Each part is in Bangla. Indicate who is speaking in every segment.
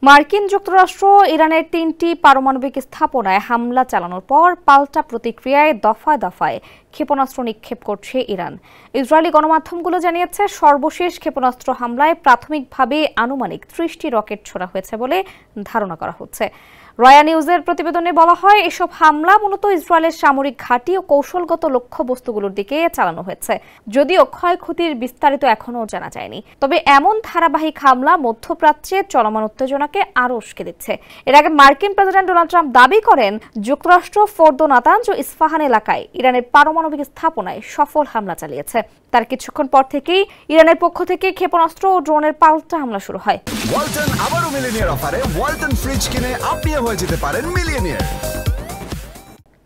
Speaker 1: মার্কিন যুক্তরাষ্ট্র ইরানের ৩টি পারমাণবিক স্থাপনায় হামলা চালানোর পর পাল্টা প্রতিক্রিয়ায় দফায় দফায় ক্ষেপণাস্ত্র নিক্ষেপ করছে ইরান। ইসরায়েলি গণমাধ্যমগুলো জানিয়েছে, সর্বশেষ ক্ষেপণাস্ত্র হামলায় প্রাথমিকভাবে আনুমানিক ৩০টি রকেট ছোড়া হয়েছে বলে ধারণা করা হচ্ছে। রয়া নিউজের প্রতিবেদনে বলা হয়, এসব হামলা মূলত ইসরায়েলের সামরিক ঘাঁটি ও কৌশলগত লক্ষ্যবস্তুগুলোর দিকে চালানো হয়েছে, যদিও ক্ষয়ক্ষতির বিস্তারিত এখনও জানা যায়নি। তবে এমন ধারাবাহিক হামলা মধ্যপ্রাচ্যে চলমান উত্তেজনাকে আরও উস্কে দিচ্ছে। এর আগে মার্কিন প্রেসিডেন্ট ডোনাল্ড ট্রাম্প দাবি করেন, যুক্তরাষ্ট্র ফোর্দো, নাতানজ ও ইস্পাহান এলাকায় ইরানের পারমাণবিক স্থাপনায় সফল হামলা চালিয়েছে। তার কিছুক্ষণ পর থেকেই ইরানের পক্ষ থেকে ক্ষেপণাস্ত্র ও ড্রোনের পাল্টা হামলা শুরু হয়।
Speaker 2: ওয়ালটন আবারো মিলিয়নিয়ার অফারে ওয়ালটন ফ্রিজ কিনে আপনিও হয়ে যেতে পারেন মিলিয়নিয়ার।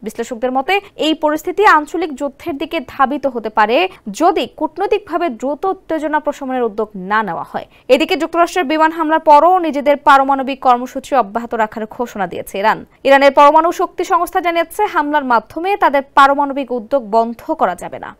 Speaker 1: বিশ্লেষকদের মতে, এই পরিস্থিতি আঞ্চলিক যুদ্ধের দিকে ধাবিত হতে পারে যদি কূটনৈতিকভাবে দ্রুত উত্তেজনা প্রশমনের উদ্যোগ না নেওয়া হয়। এদিকে যুক্তরাষ্ট্রের বিমান হামলার পরও নিজেদের পারমাণবিক কর্মসূচি অব্যাহত রাখার ঘোষণা দিয়েছে ইরান। ইরানের পরমাণু শক্তি সংস্থা জানিয়েছে, হামলার মাধ্যমে তাদের পারমাণবিক উদ্যোগ বন্ধ করা যাবে না।